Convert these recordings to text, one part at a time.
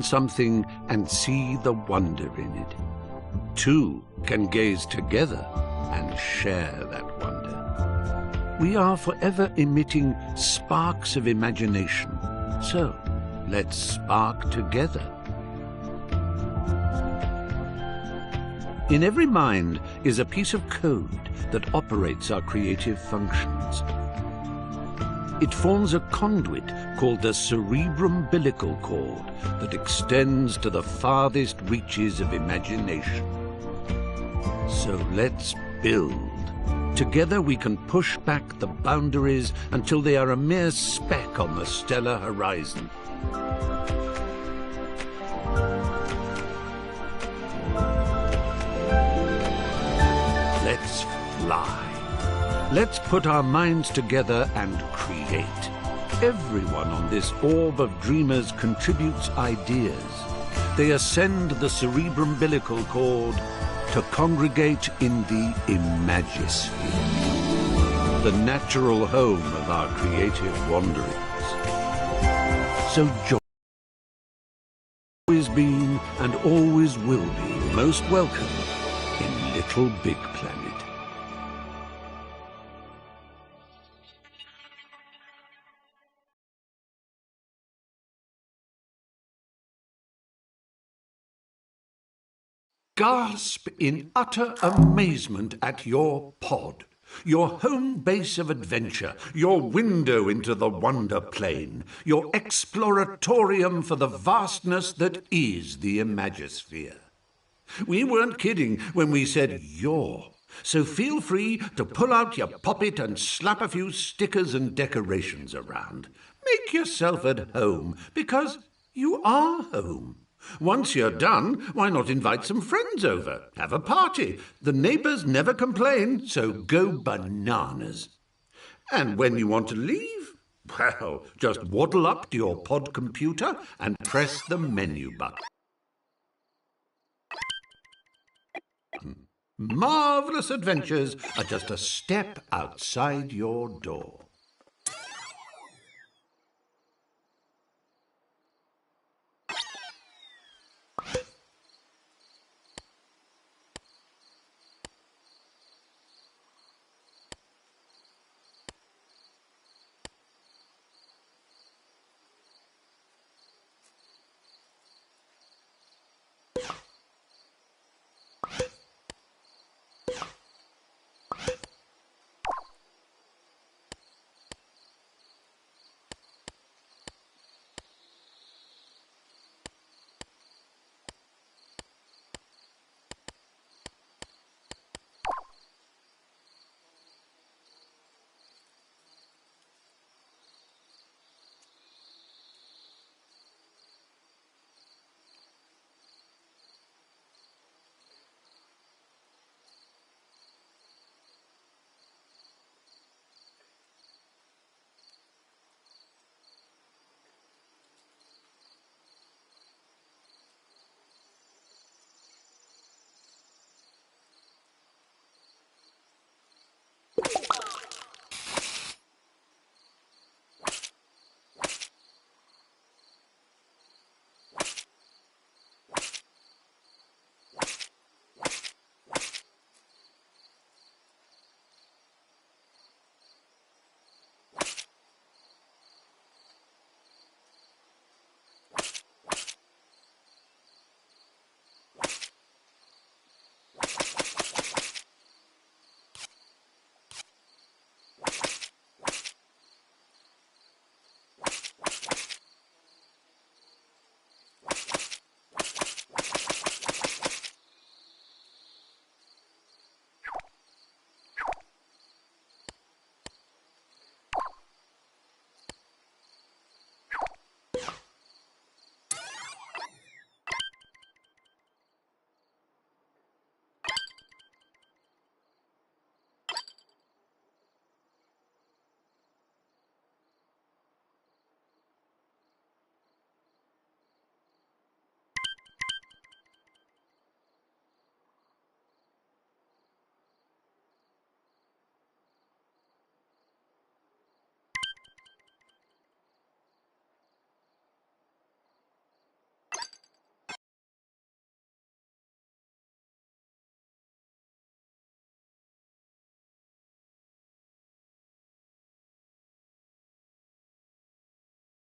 something and see the wonder in it. Two can gaze together and share that wonder. We are forever emitting sparks of imagination, so let's spark together. In every mind is a piece of code that operates our creative functions. It forms a conduit called the cerebrum-umbilical cord that extends to the farthest reaches of imagination. So let's build. Together we can push back the boundaries until they are a mere speck on the stellar horizon. Let's fly. Let's put our minds together and create. Everyone on this orb of dreamers contributes ideas. They ascend the cerebrum-umbilical cord to congregate in the Imagisphere, the natural home of our creative wanderings. So join. Always been and always will be most welcome in Little Big Planet. Gasp in utter amazement at your pod, your home base of adventure, your window into the wonder plane, your exploratorium for the vastness that is the Imagisphere. We weren't kidding when we said your, so feel free to pull out your poppet and slap a few stickers and decorations around. Make yourself at home, because you are home. Once you're done, why not invite some friends over? Have a party. The neighbors never complain, so go bananas. And when you want to leave, well, just waddle up to your pod computer and press the menu button. Marvelous adventures are just a step outside your door.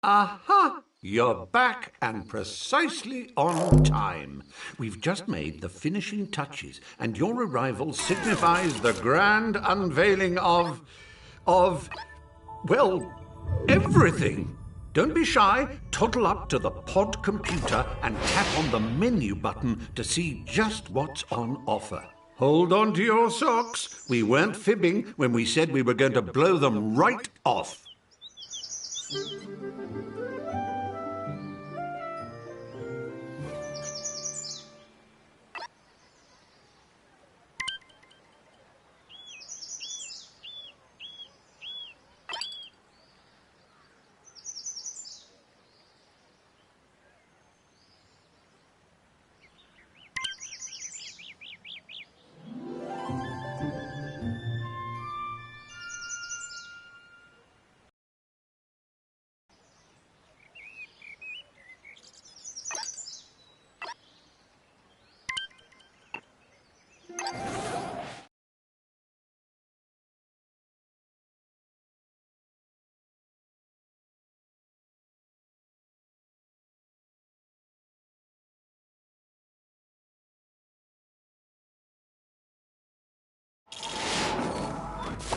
Aha! You're back and precisely on time. We've just made the finishing touches, and your arrival signifies the grand unveiling of, well, everything. Don't be shy. Toddle up to the pod computer and tap on the menu button to see just what's on offer. Hold on to your socks. We weren't fibbing when we said we were going to blow them right off.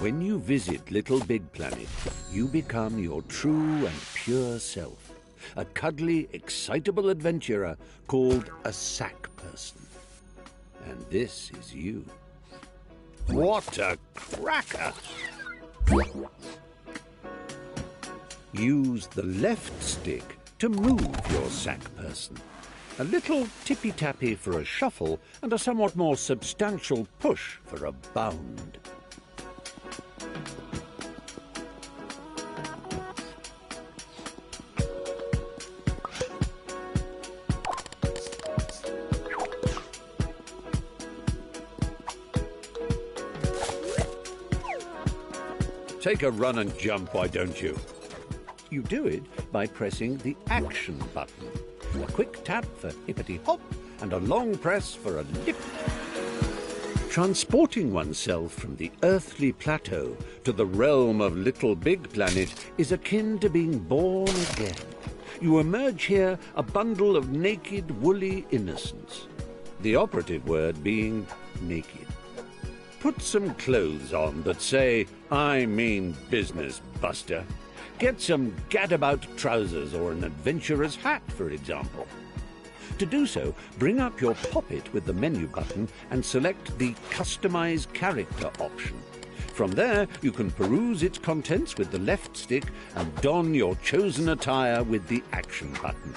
When you visit LittleBigPlanet, you become your true and pure self, a cuddly, excitable adventurer called a sack person. And this is you. What a cracker! Use the left stick to move your sack person. A little tippy-tappy for a shuffle and a somewhat more substantial push for a bound. Take a run and jump, why don't you? You do it by pressing the action button. A quick tap for hippity-hop and a long press for a lift. Transporting oneself from the earthly plateau to the realm of LittleBigPlanet is akin to being born again. You emerge here a bundle of naked, woolly innocence. The operative word being naked. Put some clothes on that say, "I mean business, Buster." Get some gadabout trousers or an adventurer's hat, for example. To do so, bring up your poppet with the menu button and select the Customize Character option. From there, you can peruse its contents with the left stick and don your chosen attire with the action button.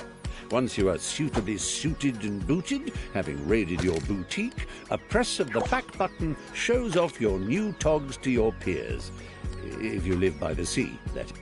Once you are suitably suited and booted, having raided your boutique, a press of the back button shows off your new togs to your peers. If you live by the sea, that is.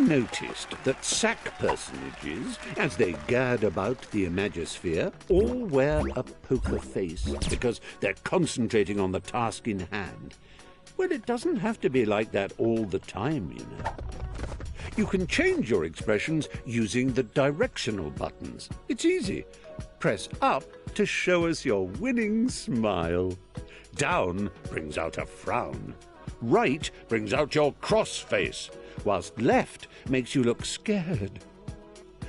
noticed that sack personages, as they gad about the Imagisphere, all wear a poker face because they're concentrating on the task in hand? Well, it doesn't have to be like that all the time, you know. You can change your expressions using the directional buttons. It's easy. Press up to show us your winning smile. Down brings out a frown. Right brings out your cross face, whilst left makes you look scared.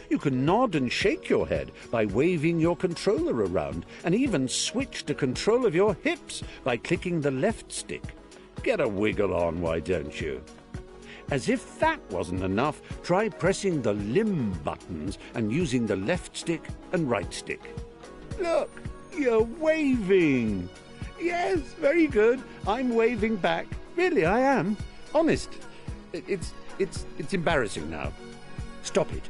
You can nod and shake your head by waving your controller around, and even switch to control of your hips by clicking the left stick. Get a wiggle on, why don't you? As if that wasn't enough, try pressing the limb buttons and using the left stick and right stick. Look, you're waving. Yes, very good. I'm waving back. Really, I am. Honest. It's embarrassing now. Stop it.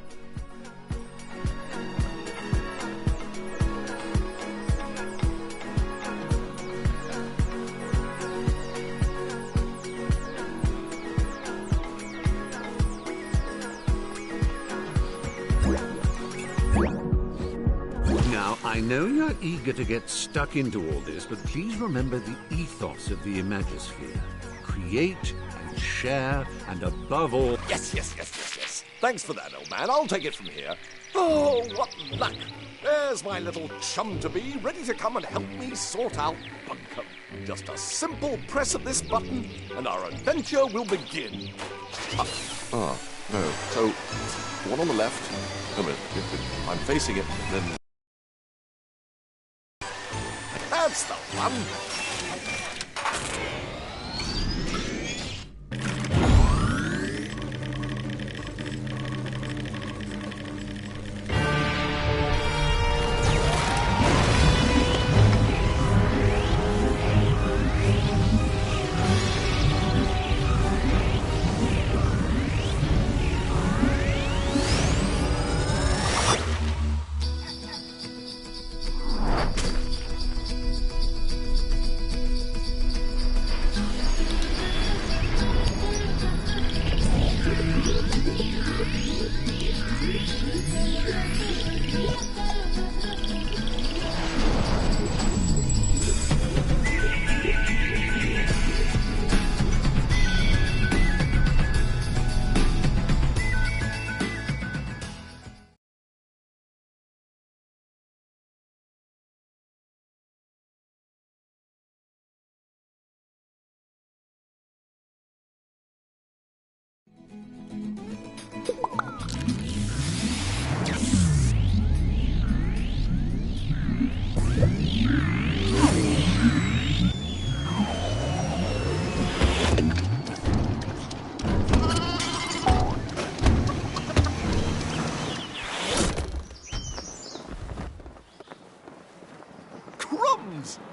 Now, I know you're eager to get stuck into all this, but please remember the ethos of the Imagisphere. Create and share, and above all... Yes. Thanks for that, old man. I'll take it from here. Oh, what luck! There's my little chum-to-be, ready to come and help me sort out Bunkum. Just a simple press of this button, and our adventure will begin. No. So, one on the left. Wait a minute. I'm facing it, then... That's the one.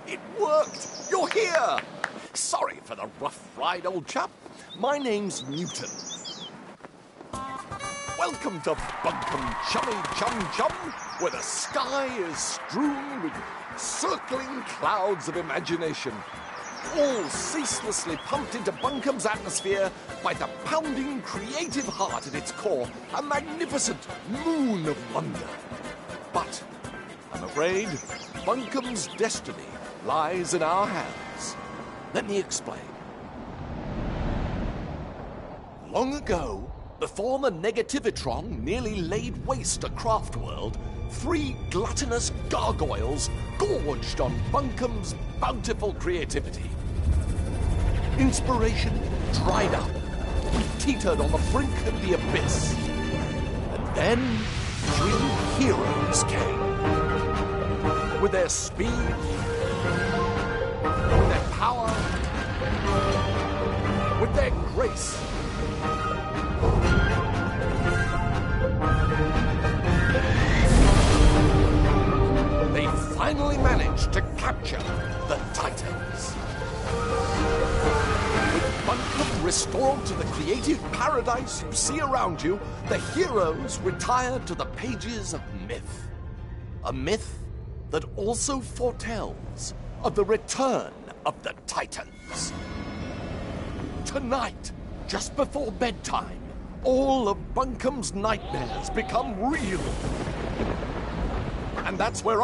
It worked! You're here! Sorry for the rough ride, old chap. My name's Newton. Welcome to Bunkum Chummy Chum Chum, where the sky is strewn with circling clouds of imagination, all ceaselessly pumped into Bunkum's atmosphere by the pounding creative heart at its core, a magnificent moon of wonder. But I'm afraid Bunkum's destiny lies in our hands. Let me explain. Long ago, before the Negativitron nearly laid waste a craft world, 3 gluttonous gargoyles gorged on Bunkum's bountiful creativity. Inspiration dried up. We teetered on the brink of the abyss. And then 3 heroes came. With their speed, with their power, with their grace. They finally managed to capture the Titans. With Bunkum restored to the creative paradise you see around you, the heroes retired to the pages of myth. A myth that also foretells of the return of the Titans. Tonight, just before bedtime, all of Bunkum's nightmares become real. And that's where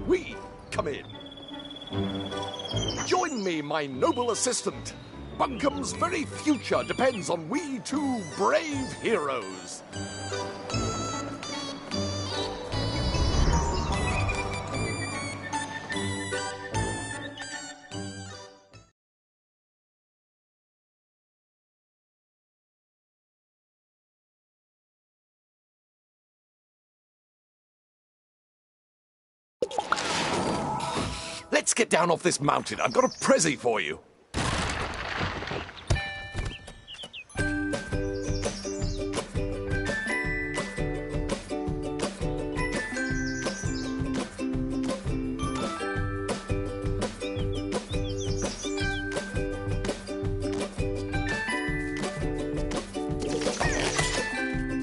we come in. Join me, my noble assistant. Bunkum's very future depends on we two brave heroes. Let's get down off this mountain. I've got a prezi for you.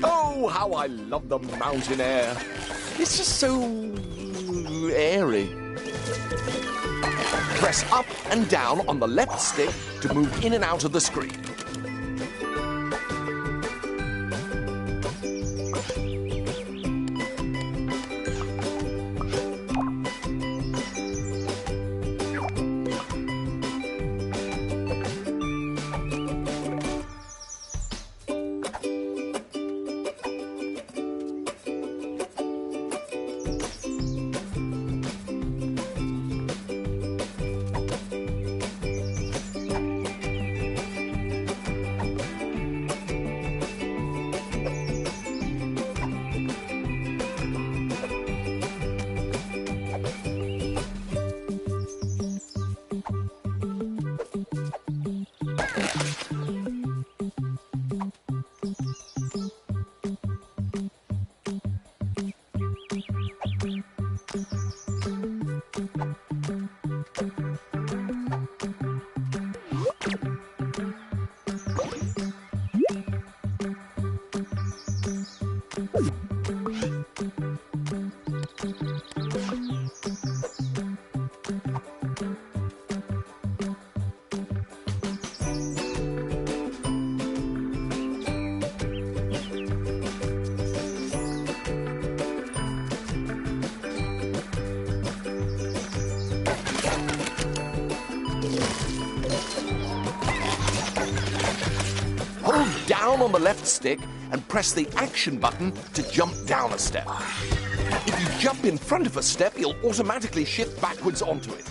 Oh, how I love the mountain air. It's just so airy. Press up and down on the left stick to move in and out of the screen. Down on the left stick and press the action button to jump down a step. If you jump in front of a step, you'll automatically shift backwards onto it.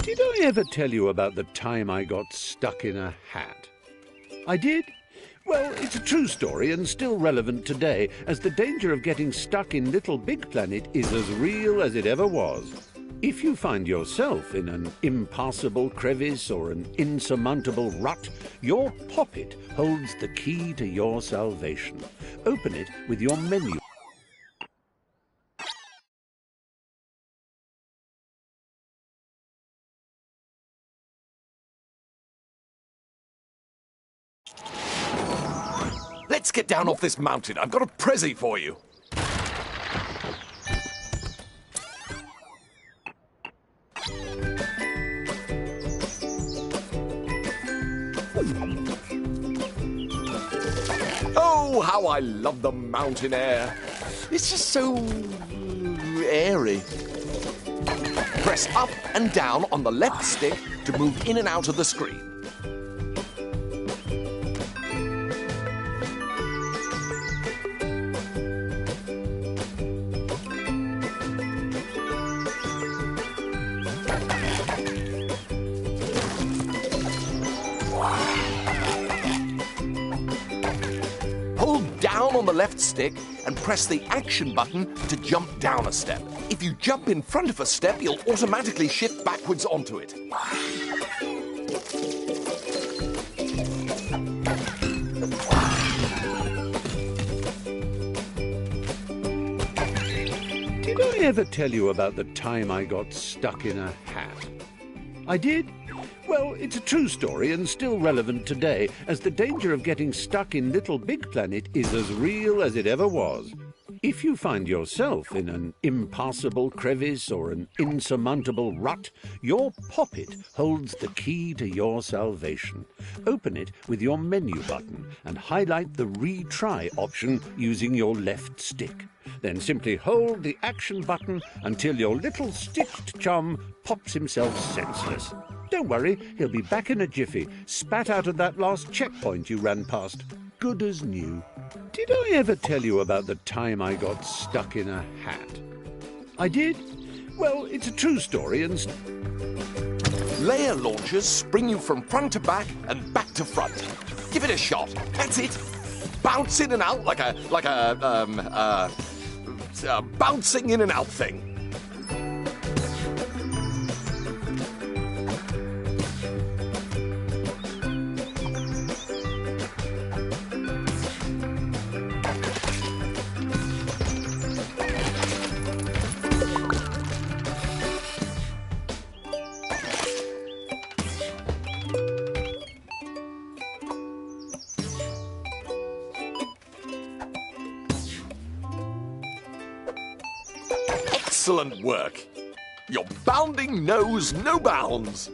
Did I ever tell you about the time I got stuck in a hat? I did? Well, it's a true story and still relevant today, as the danger of getting stuck in LittleBigPlanet is as real as it ever was. If you find yourself in an impassable crevice or an insurmountable rut, your poppet holds the key to your salvation. Open it with your menu. Let's get down off this mountain. I've got a prezi for you. Oh, how I love the mountain air. It's just so airy. Press up and down on the left stick to move in and out of the screen. Hold down on the left stick and press the action button to jump down a step. If you jump in front of a step, you'll automatically shift backwards onto it. Did I ever tell you about the time I got stuck in a hat? I did? Well, it's a true story and still relevant today, as the danger of getting stuck in LittleBigPlanet is as real as it ever was. If you find yourself in an impassable crevice or an insurmountable rut, your poppet holds the key to your salvation. Open it with your menu button and highlight the retry option using your left stick. Then simply hold the action button until your little sticked chum pops himself senseless. Don't worry, he'll be back in a jiffy, spat out of that last checkpoint you ran past. Good as new. Did I ever tell you about the time I got stuck in a hat? I did? Well, it's a true story and... Layer launchers spring you from front to back and back to front. Give it a shot. That's it. Bounce in and out like a bouncing in and out thing. Excellent work. Your bounding knows no bounds.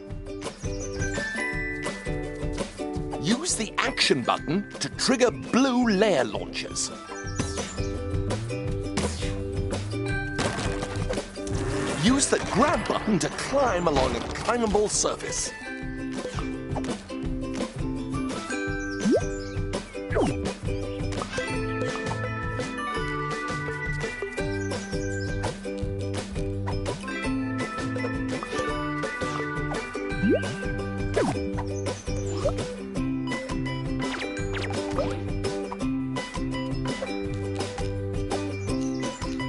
Use the action button to trigger blue layer launchers. Use the grab button to climb along a climbable surface.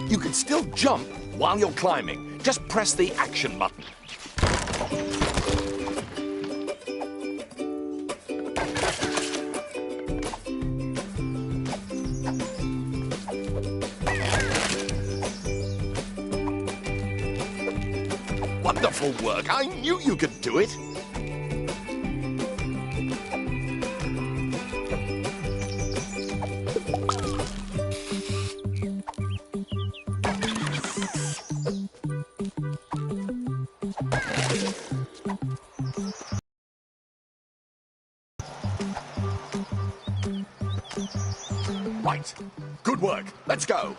You can still jump while you're climbing. Just press the action button. Wonderful work. I knew you could do it. Right. Good work. Let's go.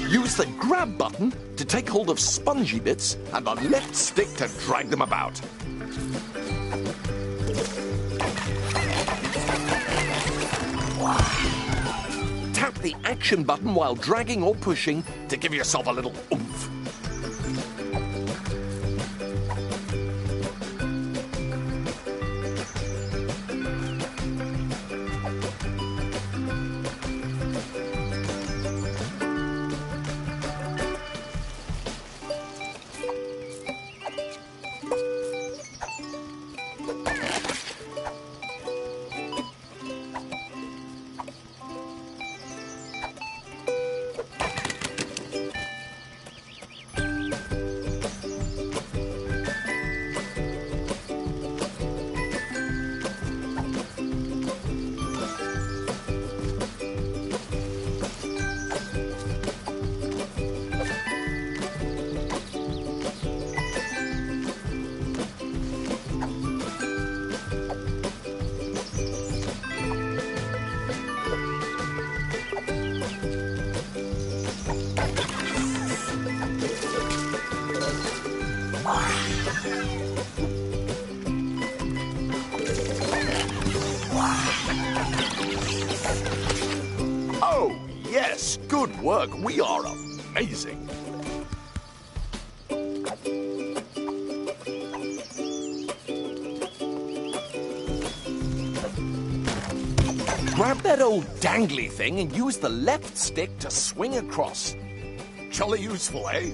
Use the grab button to take hold of spongy bits and the left stick to drag them about. Tap the action button while dragging or pushing to give yourself a little oomph. Oh, yes, good work. We are amazing. Grab that old dangly thing and use the left stick to swing across. Jolly useful, eh?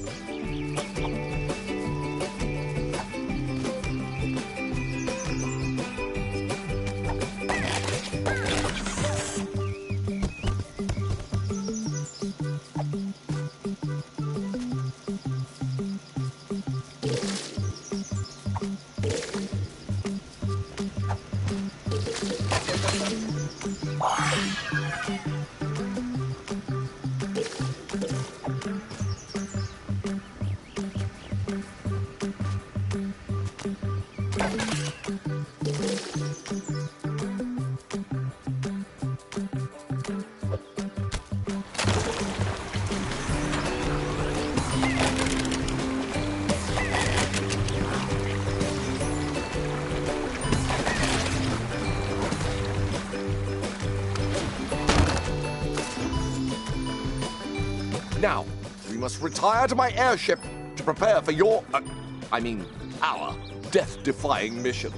Now, we must retire to my airship to prepare for your, our death-defying mission.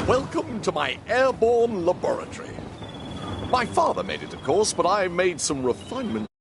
Welcome to my airborne laboratory. My father made it, of course, but I made some refinements.